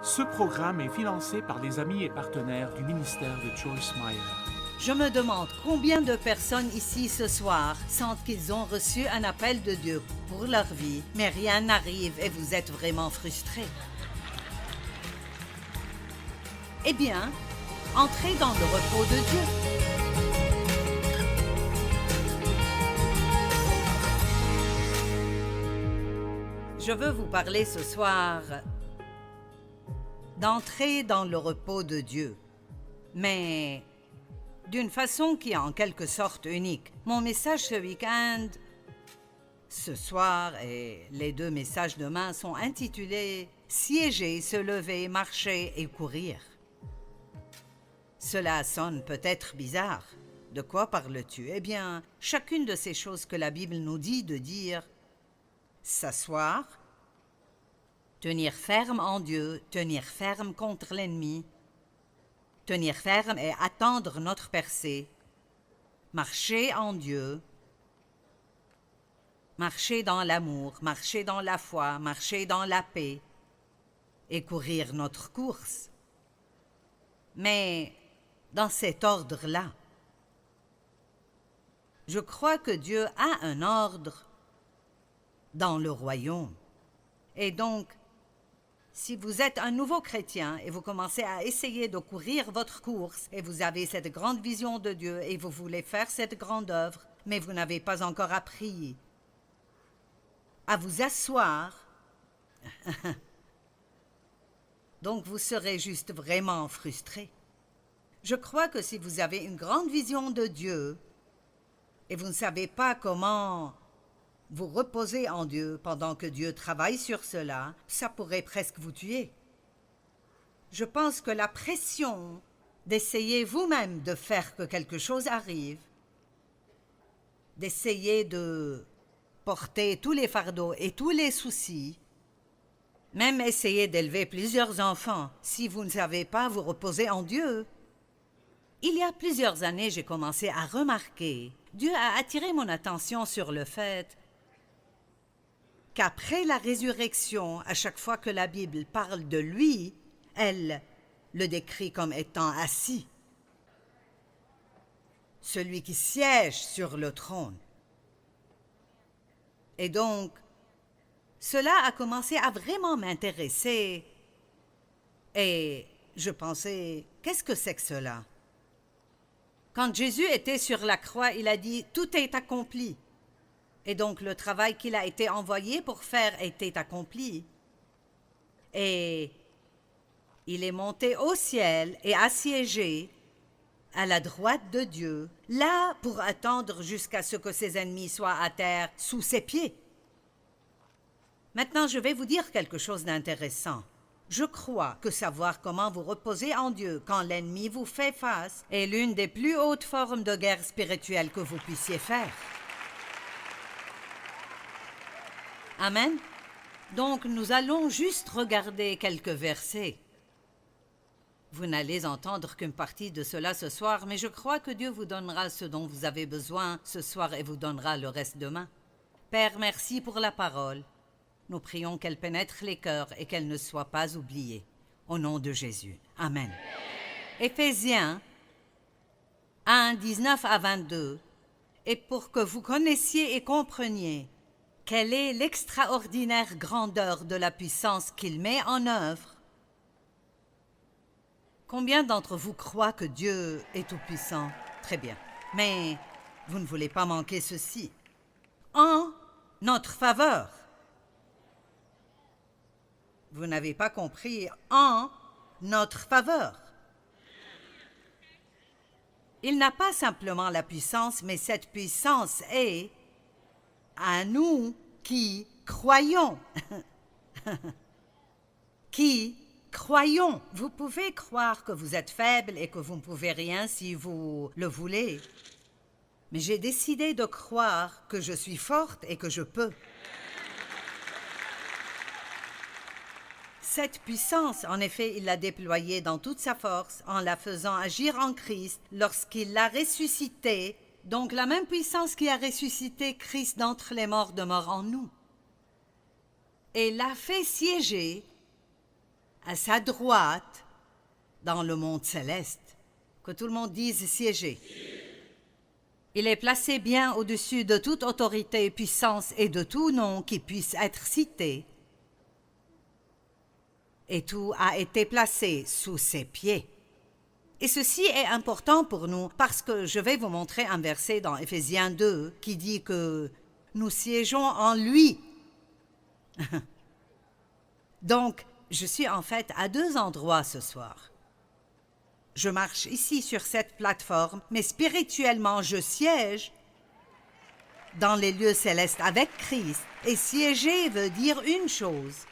Ce programme est financé par les amis et partenaires du ministère de Joyce Meyer. Je me demande combien de personnes ici ce soir sentent qu'ils ont reçu un appel de Dieu pour leur vie, mais rien n'arrive et vous êtes vraiment frustrés. Eh bien, entrez dans le repos de Dieu. Je veux vous parler ce soir d'entrer dans le repos de Dieu, mais d'une façon qui est en quelque sorte unique. Mon message ce week-end, ce soir et les deux messages demain sont intitulés « Siéger, se lever, marcher et courir ». Cela sonne peut-être bizarre. De quoi parles-tu? Eh bien, chacune de ces choses que la Bible nous dit de dire « s'asseoir », tenir ferme en Dieu, tenir ferme contre l'ennemi, tenir ferme et attendre notre percée, marcher en Dieu, marcher dans l'amour, marcher dans la foi, marcher dans la paix et courir notre course. Mais dans cet ordre-là, je crois que Dieu a un ordre dans le royaume. Et donc, si vous êtes un nouveau chrétien et vous commencez à essayer de courir votre course et vous avez cette grande vision de Dieu et vous voulez faire cette grande œuvre, mais vous n'avez pas encore appris à vous asseoir, donc vous serez juste vraiment frustré. Je crois que si vous avez une grande vision de Dieu et vous ne savez pas comment vous reposer en Dieu pendant que Dieu travaille sur cela, ça pourrait presque vous tuer. Je pense que la pression d'essayer vous-même de faire que quelque chose arrive, d'essayer de porter tous les fardeaux et tous les soucis, même essayer d'élever plusieurs enfants, si vous ne savez pas vous reposer en Dieu. Il y a plusieurs années, j'ai commencé à remarquer, Dieu a attiré mon attention sur le fait qu'après la résurrection, à chaque fois que la Bible parle de lui, elle le décrit comme étant assis. Celui qui siège sur le trône. Et donc, cela a commencé à vraiment m'intéresser. Et je pensais, qu'est-ce que c'est que cela? Quand Jésus était sur la croix, il a dit « Tout est accompli ». Et donc le travail qu'il a été envoyé pour faire était accompli. Et il est monté au ciel et assiégé à la droite de Dieu, là pour attendre jusqu'à ce que ses ennemis soient à terre sous ses pieds. Maintenant, je vais vous dire quelque chose d'intéressant. Je crois que savoir comment vous reposer en Dieu quand l'ennemi vous fait face est l'une des plus hautes formes de guerre spirituelle que vous puissiez faire. Amen. Donc, nous allons juste regarder quelques versets. Vous n'allez entendre qu'une partie de cela ce soir, mais je crois que Dieu vous donnera ce dont vous avez besoin ce soir et vous donnera le reste demain. Père, merci pour la parole. Nous prions qu'elle pénètre les cœurs et qu'elle ne soit pas oubliée. Au nom de Jésus. Amen. Éphésiens 1, 19 à 22. Et pour que vous connaissiez et compreniez quelle est l'extraordinaire grandeur de la puissance qu'il met en œuvre? Combien d'entre vous croient que Dieu est tout-puissant? Très bien. Mais vous ne voulez pas manquer ceci. En notre faveur. Vous n'avez pas compris. En notre faveur. Il n'a pas simplement la puissance, mais cette puissance est à nous qui croyons. Qui croyons. Vous pouvez croire que vous êtes faible et que vous ne pouvez rien si vous le voulez. Mais j'ai décidé de croire que je suis forte et que je peux. Cette puissance, en effet, il l'a déployée dans toute sa force en la faisant agir en Christ lorsqu'il l'a ressuscité. Donc la même puissance qui a ressuscité Christ d'entre les morts demeure en nous. Et l'a fait siéger à sa droite, dans le monde céleste. Que tout le monde dise siéger. Il est placé bien au-dessus de toute autorité, puissance et de tout nom qui puisse être cité. Et tout a été placé sous ses pieds. Et ceci est important pour nous parce que je vais vous montrer un verset dans Éphésiens 2 qui dit que nous siégeons en lui. Donc, je suis en fait à 2 endroits ce soir. Je marche ici sur cette plateforme, mais spirituellement, je siège dans les lieux célestes avec Christ. Et siéger veut dire une chose.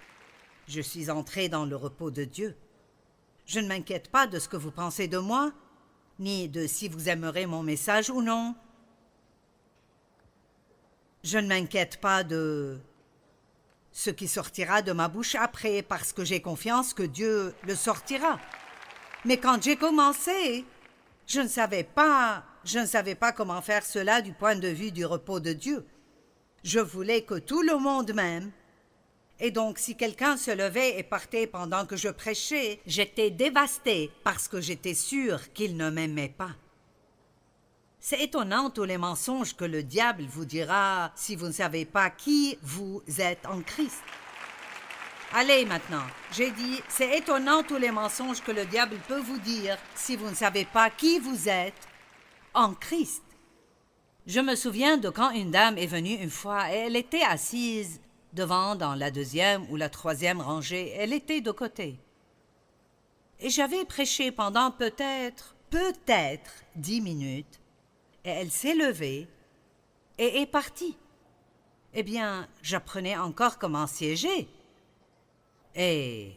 Je suis entré dans le repos de Dieu. Je ne m'inquiète pas de ce que vous pensez de moi, ni de si vous aimerez mon message ou non. Je ne m'inquiète pas de ce qui sortira de ma bouche après, parce que j'ai confiance que Dieu le sortira. Mais quand j'ai commencé, je ne savais pas comment faire cela du point de vue du repos de Dieu. Je voulais que tout le monde m'aime. Et donc, si quelqu'un se levait et partait pendant que je prêchais, j'étais dévastée parce que j'étais sûre qu'il ne m'aimait pas. C'est étonnant tous les mensonges que le diable vous dira si vous ne savez pas qui vous êtes en Christ. Allez maintenant, j'ai dit, c'est étonnant tous les mensonges que le diable peut vous dire si vous ne savez pas qui vous êtes en Christ. Je me souviens de quand une dame est venue une fois et elle était assise devant dans la 2e ou la 3e rangée. Elle était de côté. Et j'avais prêché pendant peut-être 10 minutes et elle s'est levée et est partie. Eh bien, j'apprenais encore comment siéger. Et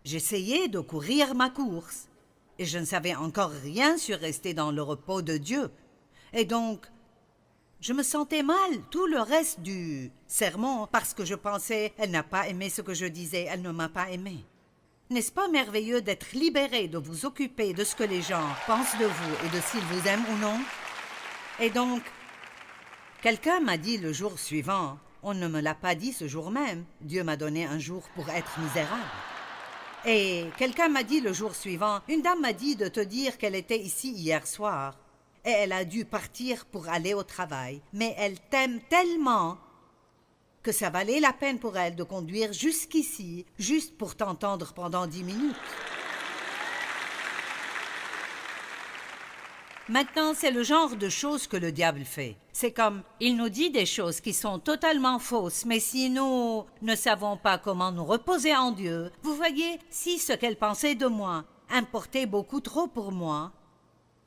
j'essayais de courir ma course, et je ne savais encore rien sur rester dans le repos de Dieu. Et donc, je me sentais mal tout le reste du sermon parce que je pensais, elle n'a pas aimé ce que je disais, elle ne m'a pas aimé. N'est-ce pas merveilleux d'être libéré, de vous occuper de ce que les gens pensent de vous et de s'ils vous aiment ou non? Et donc, quelqu'un m'a dit le jour suivant, on ne me l'a pas dit ce jour même, Dieu m'a donné un jour pour être misérable. Et quelqu'un m'a dit le jour suivant, une dame m'a dit de te dire qu'elle était ici hier soir, et elle a dû partir pour aller au travail, mais elle t'aime tellement que ça valait la peine pour elle de conduire jusqu'ici, juste pour t'entendre pendant 10 minutes. Maintenant, c'est le genre de choses que le diable fait. C'est comme, il nous dit des choses qui sont totalement fausses, mais si nous ne savons pas comment nous reposer en Dieu, vous voyez, si ce qu'elle pensait de moi importait beaucoup trop pour moi,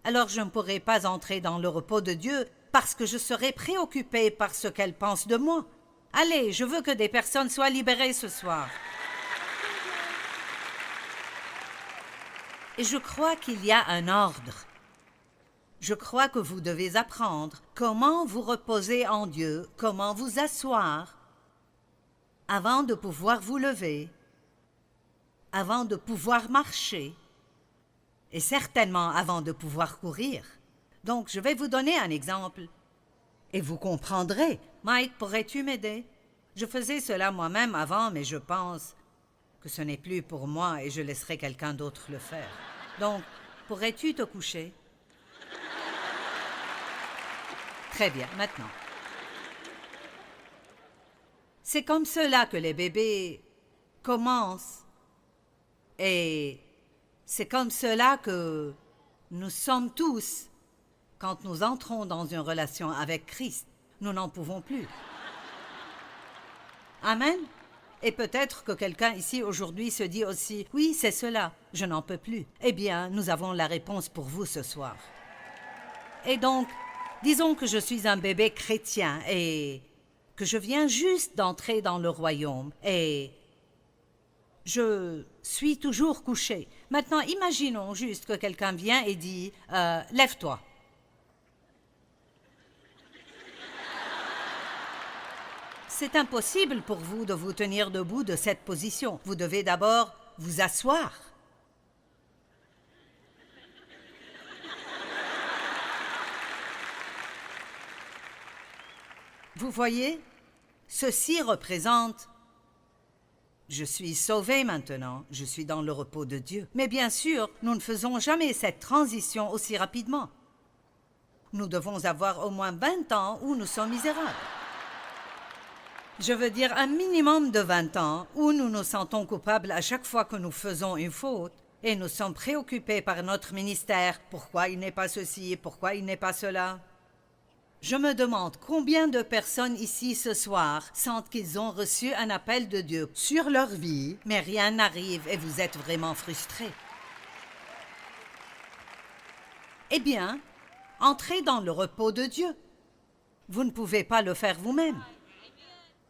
alors je ne pourrais pas entrer dans le repos de Dieu parce que je serais préoccupée par ce qu'elle pense de moi. Allez, je veux que des personnes soient libérées ce soir. Et je crois qu'il y a un ordre. Je crois que vous devez apprendre comment vous reposer en Dieu, comment vous asseoir avant de pouvoir vous lever, avant de pouvoir marcher et certainement avant de pouvoir courir. Donc, je vais vous donner un exemple et vous comprendrez. Mike, pourrais-tu m'aider? Je faisais cela moi-même avant, mais je pense que ce n'est plus pour moi et je laisserai quelqu'un d'autre le faire. Donc, pourrais-tu te coucher? Très bien, maintenant. C'est comme cela que les bébés commencent. Et c'est comme cela que nous sommes tous quand nous entrons dans une relation avec Christ. Nous n'en pouvons plus. Amen. Et peut-être que quelqu'un ici aujourd'hui se dit aussi, oui, c'est cela, je n'en peux plus. Eh bien, nous avons la réponse pour vous ce soir. Et donc, disons que je suis un bébé chrétien et que je viens juste d'entrer dans le royaume et je suis toujours couché. Maintenant, imaginons juste que quelqu'un vient et dit « Lève-toi ». C'est impossible pour vous de vous tenir debout de cette position. Vous devez d'abord vous asseoir. Vous voyez, ceci représente Je suis sauvé maintenant, je suis dans le repos de Dieu. Mais bien sûr, nous ne faisons jamais cette transition aussi rapidement. Nous devons avoir au moins 20 ans où nous sommes misérables. Je veux dire un minimum de 20 ans où nous nous sentons coupables à chaque fois que nous faisons une faute et nous sommes préoccupés par notre ministère. Pourquoi il n'est pas ceci, pourquoi il n'est pas cela? Je me demande combien de personnes ici ce soir sentent qu'ils ont reçu un appel de Dieu sur leur vie, mais rien n'arrive et vous êtes vraiment frustrés. Eh bien, entrez dans le repos de Dieu. Vous ne pouvez pas le faire vous-même.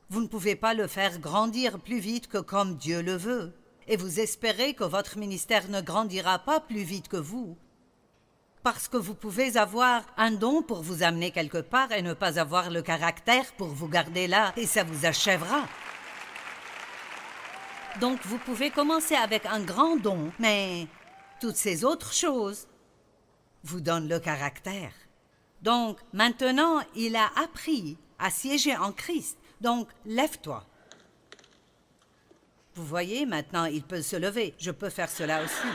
Vous ne pouvez pas le faire grandir plus vite que comme Dieu le veut. Et vous espérez que votre ministère ne grandira pas plus vite que vous. Parce que vous pouvez avoir un don pour vous amener quelque part et ne pas avoir le caractère pour vous garder là, et ça vous achèvera. Donc vous pouvez commencer avec un grand don, mais toutes ces autres choses vous donnent le caractère. Donc maintenant, il a appris à siéger en Christ. Donc lève-toi. Vous voyez, maintenant il peut se lever. Je peux faire cela aussi.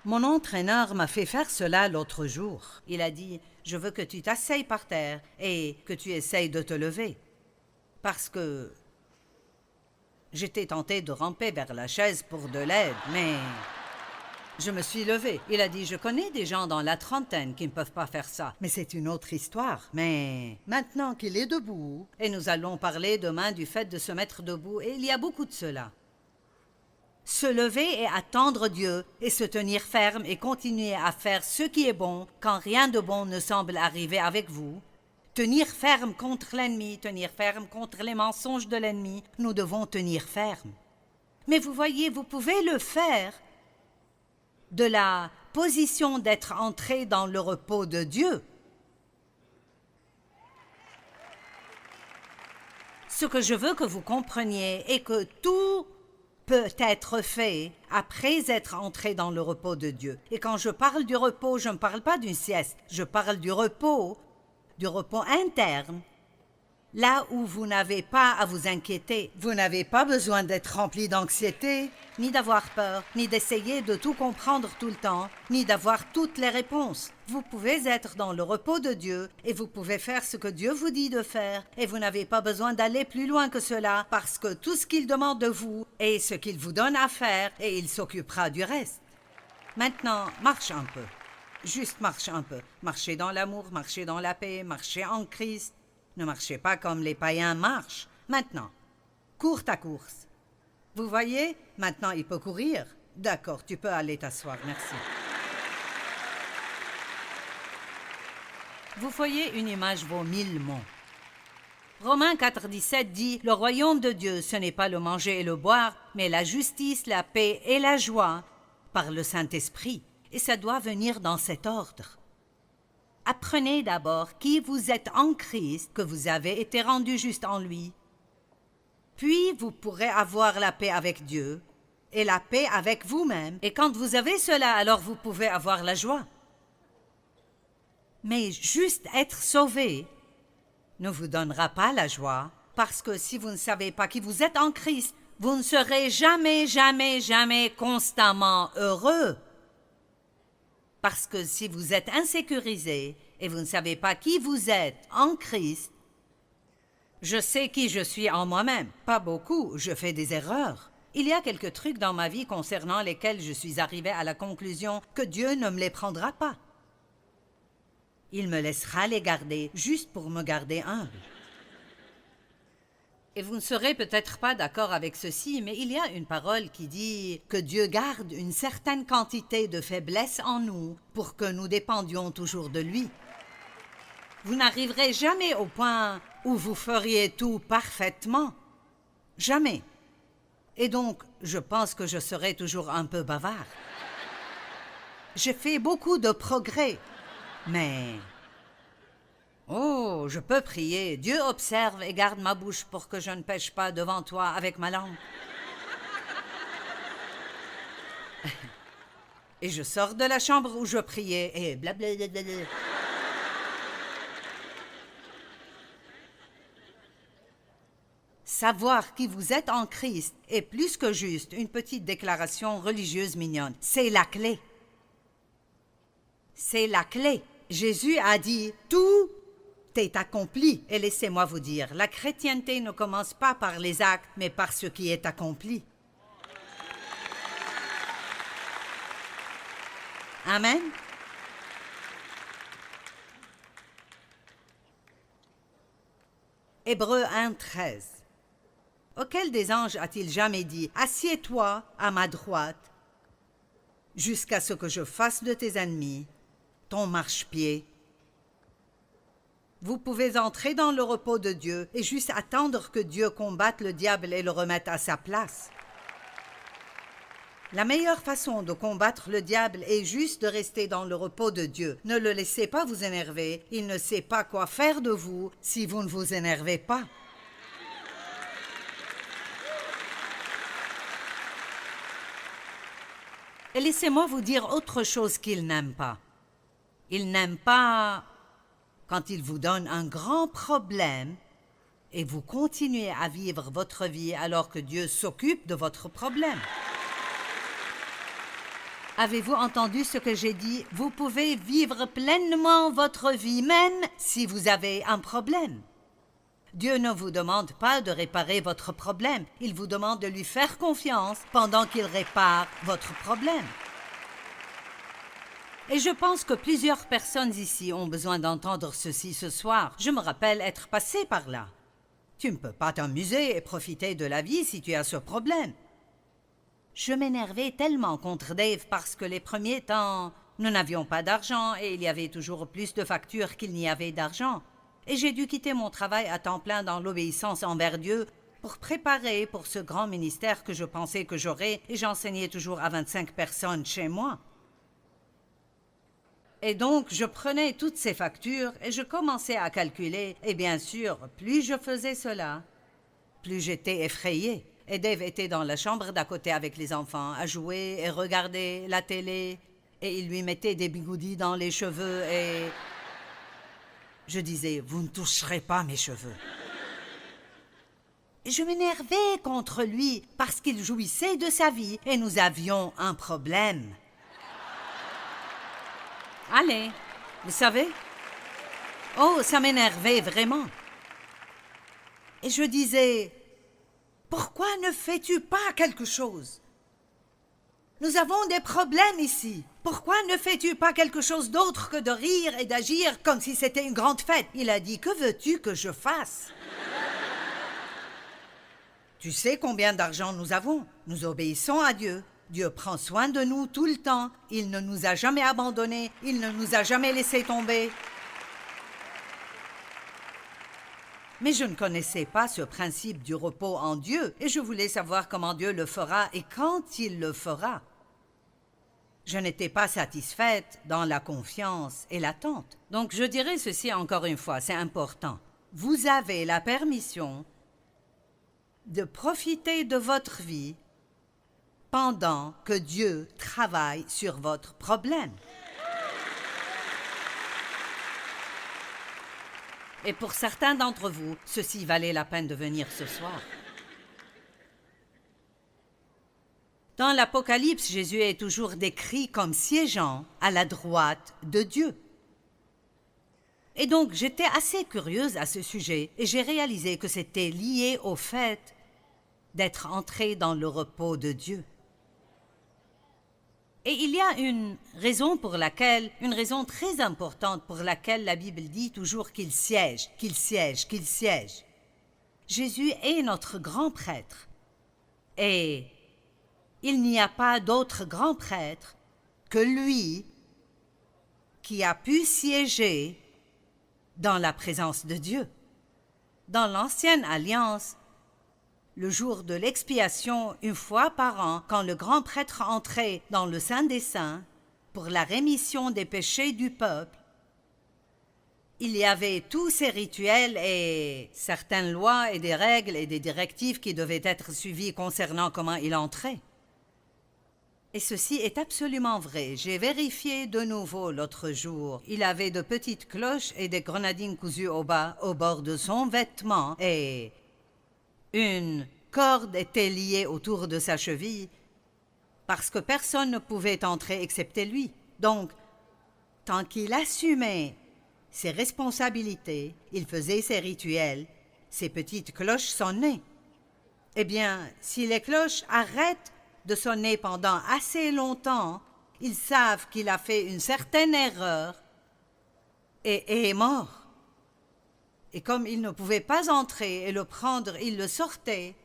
Mon entraîneur m'a fait faire cela l'autre jour. Il a dit, je veux que tu t'asseyes par terre et que tu essayes de te lever. Parce que j'étais tentée de ramper vers la chaise pour de l'aide, mais je me suis levée. Il a dit, je connais des gens dans la trentaine qui ne peuvent pas faire ça. Mais c'est une autre histoire. Mais maintenant qu'il est debout, et nous allons parler demain du fait de se mettre debout, et il y a beaucoup de cela. Se lever et attendre Dieu, et se tenir ferme et continuer à faire ce qui est bon quand rien de bon ne semble arriver avec vous. Tenir ferme contre l'ennemi, tenir ferme contre les mensonges de l'ennemi. Nous devons tenir ferme. Mais vous voyez, vous pouvez le faire de la position d'être entré dans le repos de Dieu. Ce que je veux que vous compreniez est que tout peut être fait après être entré dans le repos de Dieu. Et quand je parle du repos, je ne parle pas d'une sieste, je parle du repos interne, là où vous n'avez pas à vous inquiéter. Vous n'avez pas besoin d'être rempli d'anxiété, ni d'avoir peur, ni d'essayer de tout comprendre tout le temps, ni d'avoir toutes les réponses. Vous pouvez être dans le repos de Dieu et vous pouvez faire ce que Dieu vous dit de faire et vous n'avez pas besoin d'aller plus loin que cela parce que tout ce qu'il demande de vous est ce qu'il vous donne à faire et il s'occupera du reste. Maintenant, marche un peu. Juste marche un peu. Marchez dans l'amour, marchez dans la paix, marchez en Christ. Ne marchez pas comme les païens marchent. Maintenant, cours ta course. Vous voyez, maintenant il peut courir. D'accord, tu peux aller t'asseoir, merci. Vous voyez, une image vaut 1000 mots. Romains 4,17 dit « Le royaume de Dieu, ce n'est pas le manger et le boire, mais la justice, la paix et la joie par le Saint-Esprit. » Et ça doit venir dans cet ordre. Apprenez d'abord qui vous êtes en Christ, que vous avez été rendu juste en lui. Puis vous pourrez avoir la paix avec Dieu et la paix avec vous-même. Et quand vous avez cela, alors vous pouvez avoir la joie. Mais juste être sauvé ne vous donnera pas la joie, parce que si vous ne savez pas qui vous êtes en Christ, vous ne serez jamais, jamais, jamais constamment heureux. Parce que si vous êtes insécurisé et vous ne savez pas qui vous êtes en Christ, je sais qui je suis en moi-même. Pas beaucoup, je fais des erreurs. Il y a quelques trucs dans ma vie concernant lesquels je suis arrivé à la conclusion que Dieu ne me les prendra pas. Il me laissera les garder juste pour me garder humble. Et vous ne serez peut-être pas d'accord avec ceci, mais il y a une parole qui dit que Dieu garde une certaine quantité de faiblesse en nous pour que nous dépendions toujours de lui. Vous n'arriverez jamais au point où vous feriez tout parfaitement. Jamais. Et donc, je pense que je serai toujours un peu bavard. J'ai fait beaucoup de progrès, mais... Oh, je peux prier. Dieu observe et garde ma bouche pour que je ne pêche pas devant toi avec ma langue. Et je sors de la chambre où je priais et blablabla. Savoir qui vous êtes en Christ est plus que juste une petite déclaration religieuse mignonne. C'est la clé. C'est la clé. Jésus a dit « Tout est accompli ». Et laissez-moi vous dire, la chrétienté ne commence pas par les actes, mais par ce qui est accompli. Amen. Hébreux 1:13. Auquel des anges a-t-il jamais dit « Assieds-toi à ma droite, jusqu'à ce que je fasse de tes ennemis ton marchepied ». Vous pouvez entrer dans le repos de Dieu et juste attendre que Dieu combatte le diable et le remette à sa place. La meilleure façon de combattre le diable est juste de rester dans le repos de Dieu. Ne le laissez pas vous énerver. Il ne sait pas quoi faire de vous si vous ne vous énervez pas. Et laissez-moi vous dire autre chose qu'il n'aime pas. Il n'aime pas quand il vous donne un grand problème et vous continuez à vivre votre vie alors que Dieu s'occupe de votre problème. Avez-vous entendu ce que j'ai dit? Vous pouvez vivre pleinement votre vie, même si vous avez un problème. Dieu ne vous demande pas de réparer votre problème. Il vous demande de lui faire confiance pendant qu'il répare votre problème. Et je pense que plusieurs personnes ici ont besoin d'entendre ceci ce soir. Je me rappelle être passé par là. Tu ne peux pas t'amuser et profiter de la vie si tu as ce problème. Je m'énervais tellement contre Dave parce que les premiers temps, nous n'avions pas d'argent et il y avait toujours plus de factures qu'il n'y avait d'argent. Et j'ai dû quitter mon travail à temps plein dans l'obéissance envers Dieu pour préparer pour ce grand ministère que je pensais que j'aurais et j'enseignais toujours à 25 personnes chez moi. Et donc, je prenais toutes ces factures et je commençais à calculer. Et bien sûr, plus je faisais cela, plus j'étais effrayée. Et Dave était dans la chambre d'à côté avec les enfants, à jouer et regarder la télé. Et il lui mettait des bigoudis dans les cheveux et... Je disais, vous ne toucherez pas mes cheveux. Et je m'énervais contre lui parce qu'il jouissait de sa vie et nous avions un problème. Allez, vous savez? Oh, ça m'énervait vraiment. Et je disais... Pourquoi ne fais-tu pas quelque chose? Nous avons des problèmes ici. Pourquoi ne fais-tu pas quelque chose d'autre que de rire et d'agir comme si c'était une grande fête? Il a dit, que veux-tu que je fasse? Tu sais combien d'argent nous avons? Nous obéissons à Dieu. Dieu prend soin de nous tout le temps. Il ne nous a jamais abandonnés. Il ne nous a jamais laissés tomber. Mais je ne connaissais pas ce principe du repos en Dieu et je voulais savoir comment Dieu le fera et quand il le fera. Je n'étais pas satisfaite dans la confiance et l'attente. Donc je dirais ceci encore une fois, c'est important. Vous avez la permission de profiter de votre vie pendant que Dieu travaille sur votre problème. Et pour certains d'entre vous, ceci valait la peine de venir ce soir. Dans l'Apocalypse, Jésus est toujours décrit comme siégeant à la droite de Dieu. Et donc, j'étais assez curieuse à ce sujet et j'ai réalisé que c'était lié au fait d'être entré dans le repos de Dieu. Et il y a une raison très importante pour laquelle la Bible dit toujours qu'il siège, qu'il siège, qu'il siège. Jésus est notre grand prêtre. Et il n'y a pas d'autre grand prêtre que lui qui a pu siéger dans la présence de Dieu. Dans l'Ancienne Alliance, le jour de l'expiation, une fois par an, quand le grand prêtre entrait dans le Saint des Saints pour la rémission des péchés du peuple, il y avait tous ces rituels et certaines lois et des règles et des directives qui devaient être suivies concernant comment il entrait. Et ceci est absolument vrai. J'ai vérifié de nouveau l'autre jour. Il avait de petites cloches et des grenadines cousues au bas, au bord de son vêtement, et Une corde était liée autour de sa cheville parce que personne ne pouvait entrer excepté lui. Donc, tant qu'il assumait ses responsabilités, il faisait ses rituels, ses petites cloches sonnaient. Eh bien, si les cloches arrêtent de sonner pendant assez longtemps, ils savent qu'il a fait une certaine erreur et est mort. Et comme il ne pouvait pas entrer et le prendre, il le sortait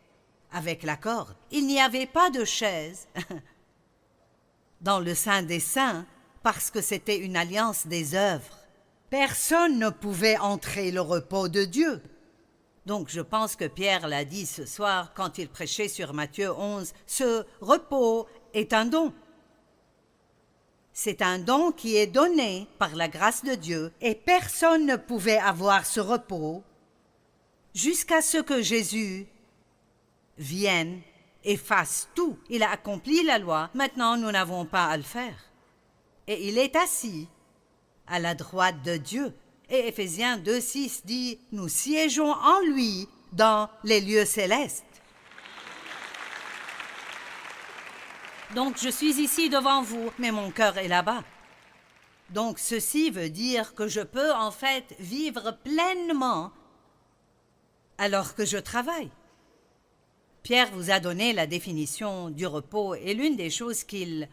avec la corde. Il n'y avait pas de chaise dans le Saint des Saints parce que c'était une alliance des œuvres. Personne ne pouvait entrer le repos de Dieu. Donc je pense que Pierre l'a dit ce soir quand il prêchait sur Matthieu 11, ce repos est un don. C'est un don qui est donné par la grâce de Dieu et personne ne pouvait avoir ce repos jusqu'à ce que Jésus vienne et fasse tout. Il a accompli la loi, maintenant nous n'avons pas à le faire. Et il est assis à la droite de Dieu. Et Éphésiens 2,6 dit « Nous siégeons en lui dans les lieux célestes ». Donc je suis ici devant vous, mais mon cœur est là-bas. Donc ceci veut dire que je peux en fait vivre pleinement alors que je travaille. Pierre vous a donné la définition du repos et l'une des choses qu'il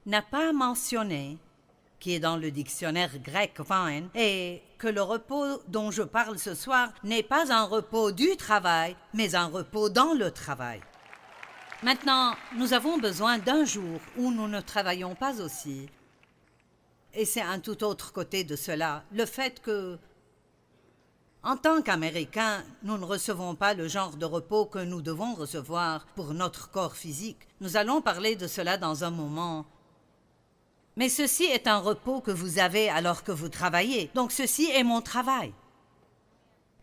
n'a pas mentionnées, qui est dans le dictionnaire grec Vine, est que le repos dont je parle ce soir n'est pas un repos du travail, mais un repos dans le travail. Maintenant, nous avons besoin d'un jour où nous ne travaillons pas aussi. Et c'est un tout autre côté de cela, le fait que, en tant qu'Américains, nous ne recevons pas le genre de repos que nous devons recevoir pour notre corps physique. Nous allons parler de cela dans un moment. Mais ceci est un repos que vous avez alors que vous travaillez. Donc ceci est mon travail.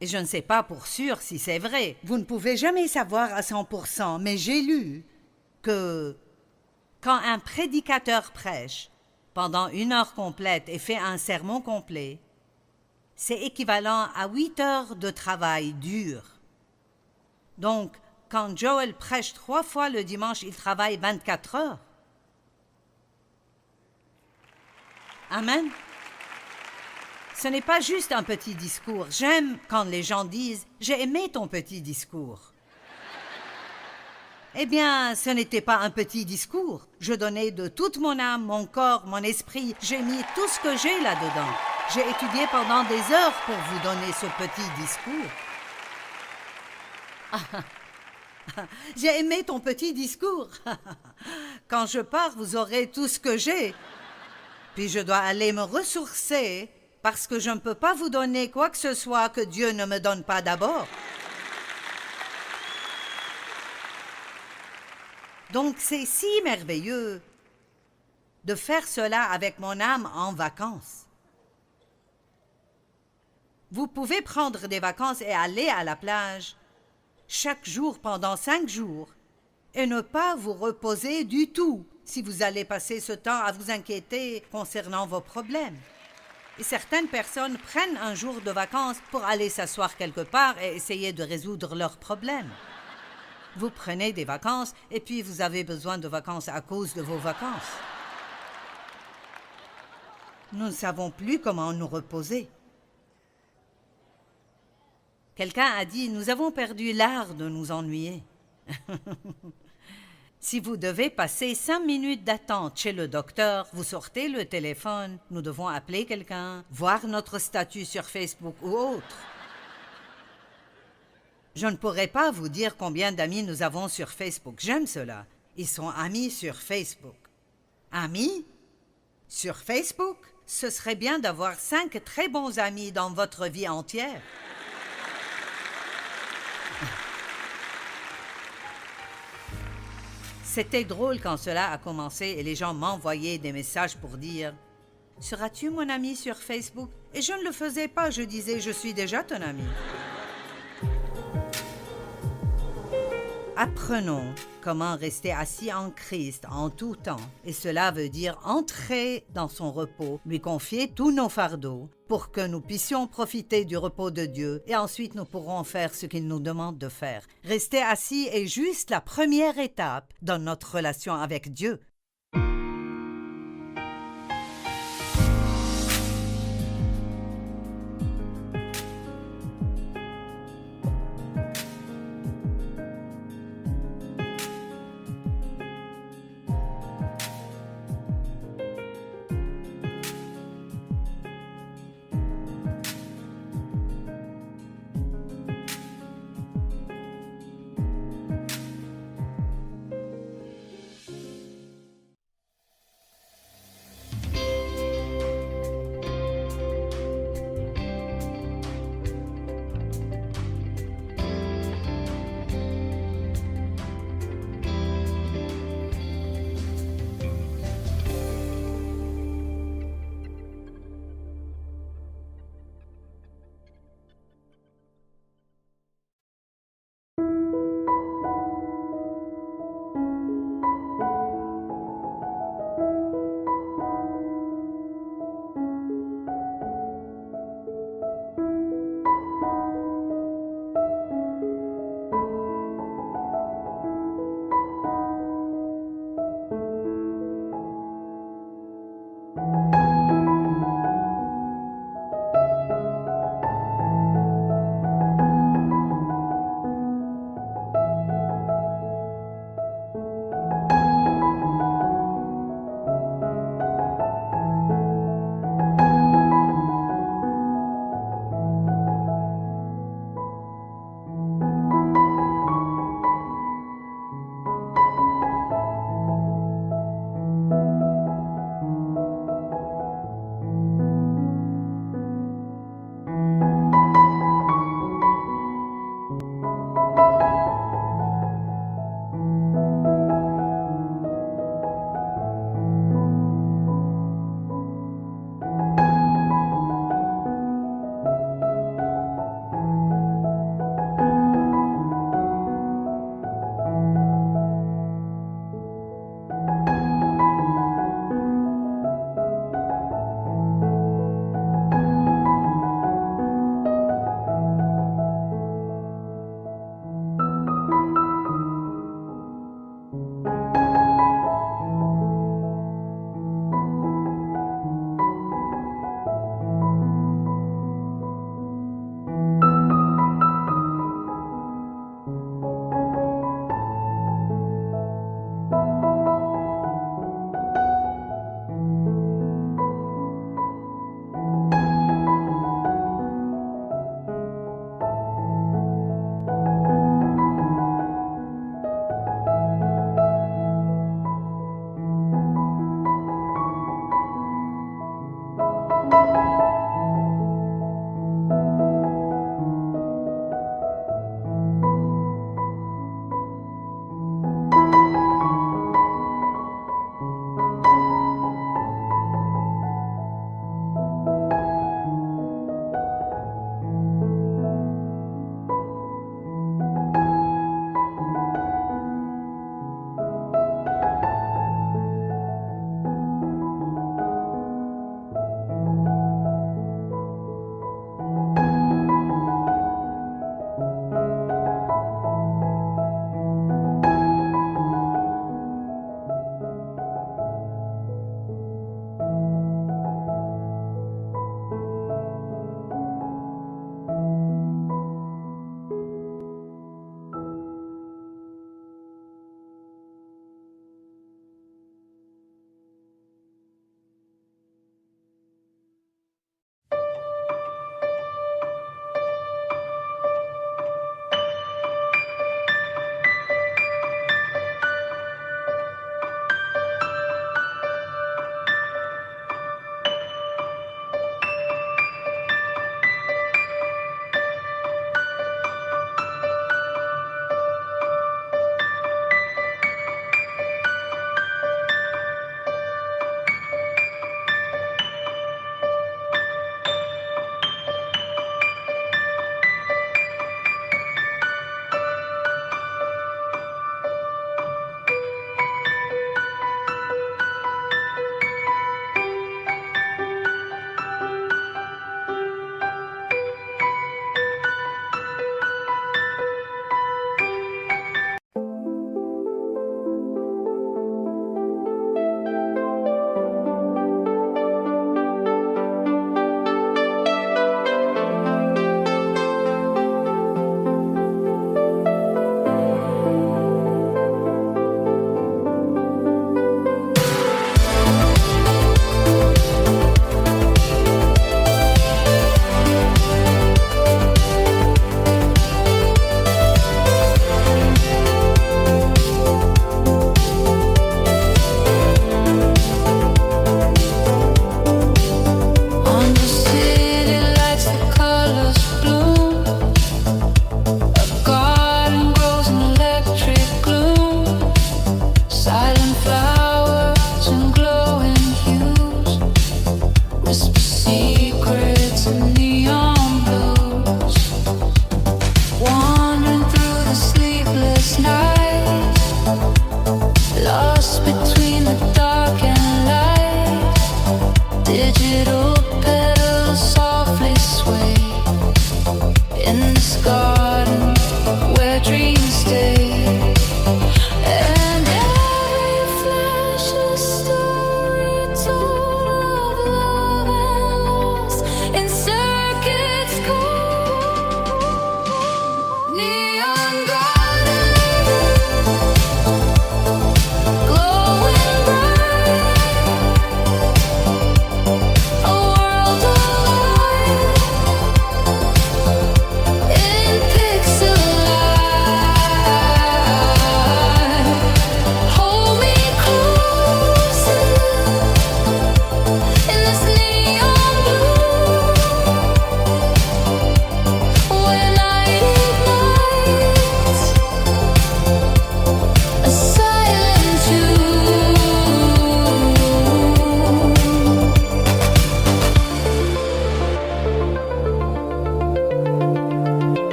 Et je ne sais pas pour sûr si c'est vrai. Vous ne pouvez jamais savoir à 100%, mais j'ai lu que quand un prédicateur prêche pendant 1 heure complète et fait un sermon complet, c'est équivalent à 8 heures de travail dur. Donc, quand Joel prêche 3 fois le dimanche, il travaille 24 heures. Amen. Ce n'est pas juste un petit discours. J'aime quand les gens disent « J'ai aimé ton petit discours ». Eh bien, ce n'était pas un petit discours. Je donnais de toute mon âme, mon corps, mon esprit. J'ai mis tout ce que j'ai là-dedans. J'ai étudié pendant des heures pour vous donner ce petit discours. J'ai aimé ton petit discours. Quand je pars, vous aurez tout ce que j'ai. Puis je dois aller me ressourcer parce que je ne peux pas vous donner quoi que ce soit que Dieu ne me donne pas d'abord. Donc c'est si merveilleux de faire cela avec mon âme en vacances. Vous pouvez prendre des vacances et aller à la plage chaque jour pendant 5 jours et ne pas vous reposer du tout si vous allez passer ce temps à vous inquiéter concernant vos problèmes. Et certaines personnes prennent un jour de vacances pour aller s'asseoir quelque part et essayer de résoudre leurs problèmes. Vous prenez des vacances et puis vous avez besoin de vacances à cause de vos vacances. Nous ne savons plus comment nous reposer. Quelqu'un a dit « Nous avons perdu l'art de nous ennuyer ». Si vous devez passer 5 minutes d'attente chez le docteur, vous sortez le téléphone, nous devons appeler quelqu'un, voir notre statut sur Facebook ou autre. Je ne pourrais pas vous dire combien d'amis nous avons sur Facebook. J'aime cela. Ils sont amis sur Facebook. Amis? Sur Facebook? Ce serait bien d'avoir 5 très bons amis dans votre vie entière. C'était drôle quand cela a commencé et les gens m'envoyaient des messages pour dire « Seras-tu mon ami sur Facebook ?» Et je ne le faisais pas, je disais « Je suis déjà ton ami ». Apprenons comment rester assis en Christ en tout temps. Et cela veut dire entrer dans son repos, lui confier tous nos fardeaux, pour que nous puissions profiter du repos de Dieu et ensuite nous pourrons faire ce qu'il nous demande de faire. Rester assis est juste la première étape dans notre relation avec Dieu.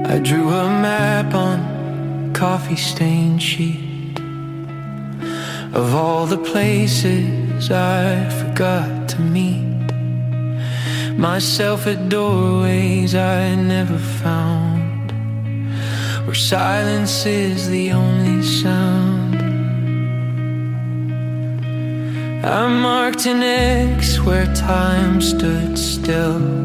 I drew a map on coffee-stained sheet of all the places I forgot to meet myself at doorways I never found, where silence is the only sound. I marked an X where time stood still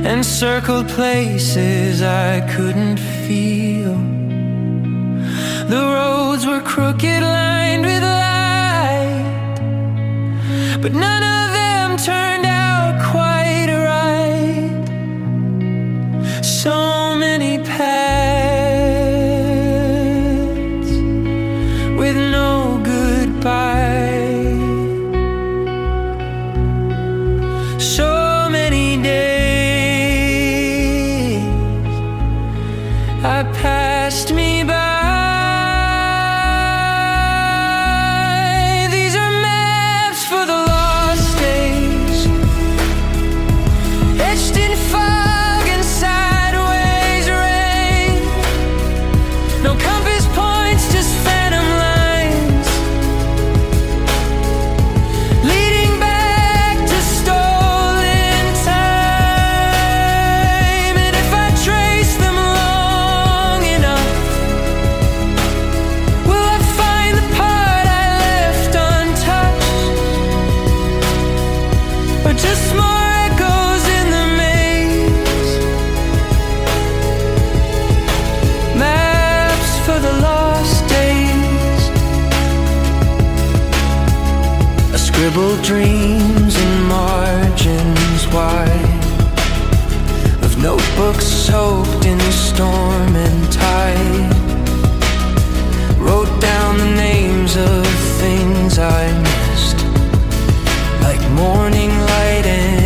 and circled places I couldn't feel. The roads were crooked, lined with light, but none of them turned out quite right. So many paths with no goodbye. So many days I passed me by. These are maps for the lost days, etched in fog and sideways rain. No compass points, just phantom lines leading back to stolen time. And if I trace them long enough, will I find the part I left untouched, or just more echoes in the maze? Maps for the lost days. I scribbled dreams in margins wide of notebooks soaked in storm and tide. Wrote down the names of things I missed, like morning light and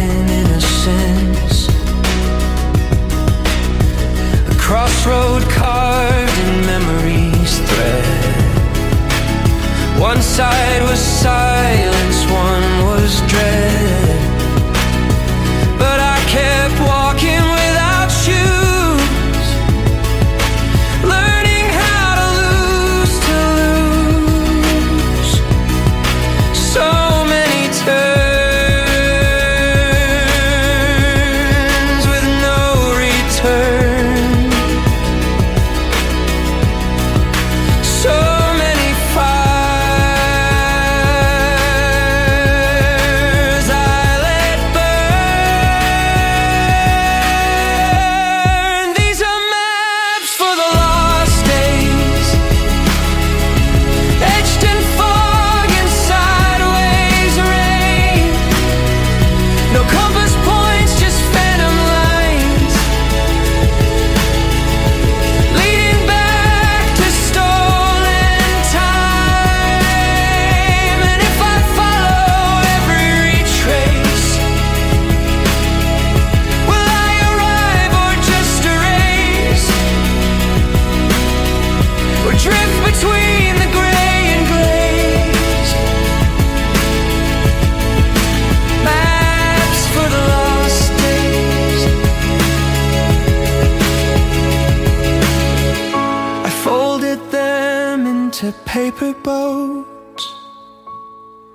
paper boat.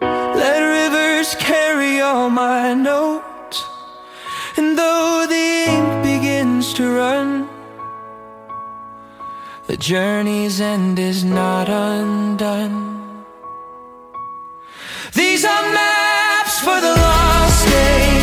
Let rivers carry all my notes, and though the ink begins to run, the journey's end is not undone. These are maps for the lost days.